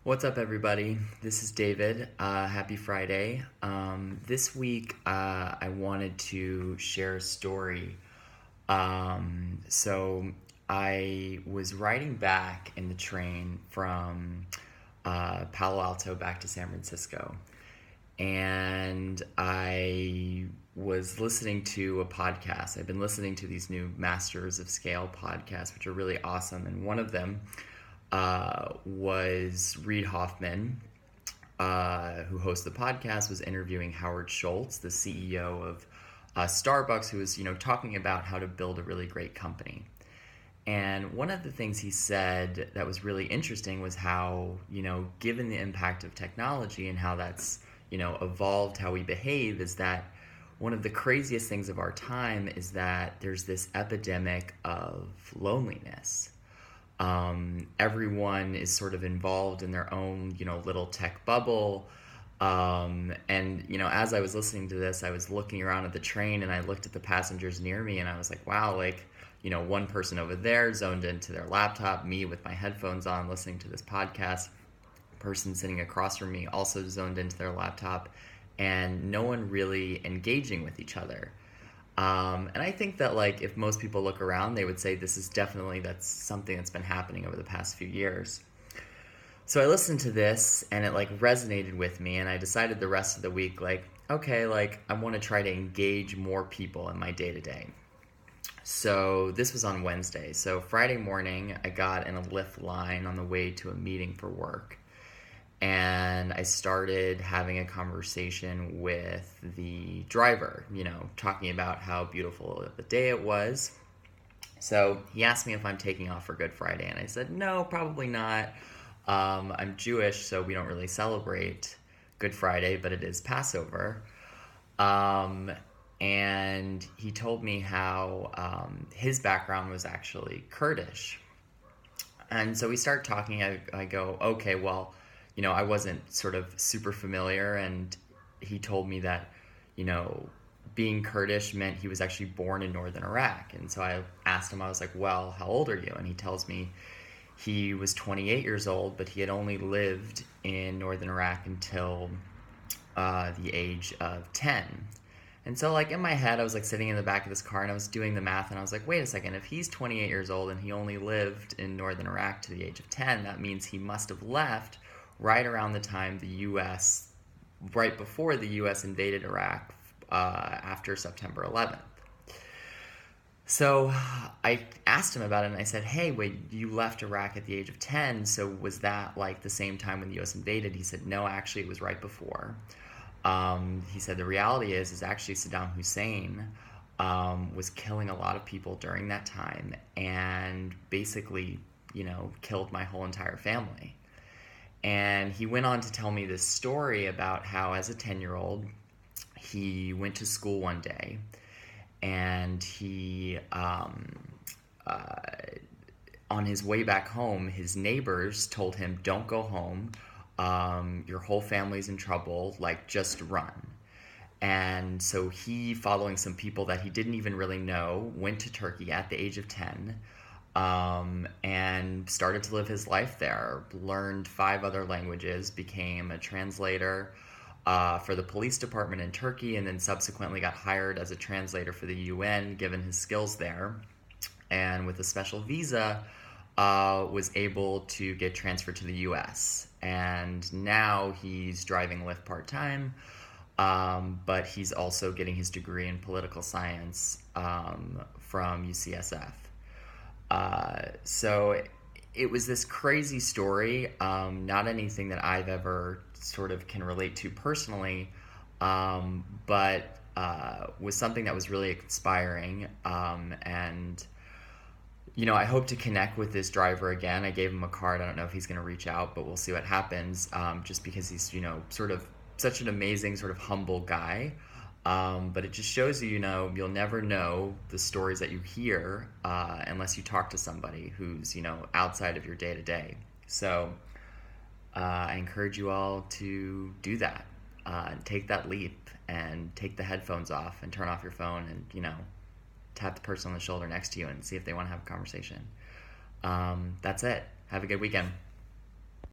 What's up, everybody? This is David. Happy Friday. This week, I wanted to share a story. So, I was riding back in the train from Palo Alto back to San Francisco, and I was listening to a podcast. I've been listening to these new Masters of Scale podcasts, which are really awesome, and one of them was Reid Hoffman, who hosts the podcast, was interviewing Howard Schultz, the CEO of Starbucks, who was, talking about how to build a really great company. And one of the things he said that was really interesting was how, given the impact of technology and how that's, evolved how we behave, is that one of the craziest things of our time is that there's this epidemic of loneliness. Everyone is sort of involved in their own, little tech bubble. As I was listening to this, I was looking around at the train and I looked at the passengers near me and I was like, wow, one person over there zoned into their laptop, me with my headphones on listening to this podcast, person sitting across from me also zoned into their laptop, and no one really engaging with each other. And I think that if most people look around, they would say that's something that's been happening over the past few years. So I listened to this and it resonated with me, and I decided the rest of the week, I want to try to engage more people in my day to day. So this was on Wednesday. So Friday morning, I got in a Lyft line on the way to a meeting for work. And I started having a conversation with the driver, talking about how beautiful of a day it was. So he asked me if I'm taking off for Good Friday, and I said, no, probably not. I'm Jewish, so we don't really celebrate Good Friday, but it is Passover. And he told me how his background was actually Kurdish. And so we start talking. I go, okay, well, I wasn't sort of super familiar, and he told me that, being Kurdish meant he was actually born in northern Iraq. And so I asked him, I was like, well, how old are you? And he tells me he was 28 years old, but he had only lived in northern Iraq until the age of 10. And so in my head, I was sitting in the back of this car and I was doing the math, and I was like, wait a second, if he's 28 years old and he only lived in northern Iraq to the age of 10, that means he must have left right around the time right before the U.S. invaded Iraq after September 11th. So I asked him about it, and I said, hey, wait, you left Iraq at the age of 10, so was that the same time when the U.S. invaded? He said, no, actually it was right before. He said the reality is actually Saddam Hussein was killing a lot of people during that time and basically, killed my whole entire family. And he went on to tell me this story about how, as a 10-year-old, he went to school one day, and he, on his way back home, his neighbors told him, don't go home, your whole family's in trouble, just run. And so he, following some people that he didn't even really know, went to Turkey at the age of 10, and started to live his life there, learned 5 other languages, became a translator for the police department in Turkey, and then subsequently got hired as a translator for the UN, given his skills there. And with a special visa, was able to get transferred to the US. And now he's driving Lyft part-time, but he's also getting his degree in political science from UCSF. So it was this crazy story, not anything that I've ever sort of can relate to personally, but was something that was really inspiring. And I hope to connect with this driver again. I gave him a card. I don't know if he's going to reach out, but we'll see what happens, just because he's, sort of such an amazing, sort of humble guy. But it just shows you, you'll never know the stories that you hear unless you talk to somebody who's, outside of your day-to-day. So I encourage you all to do that. Take that leap and take the headphones off and turn off your phone and, tap the person on the shoulder next to you and see if they want to have a conversation. That's it. Have a good weekend.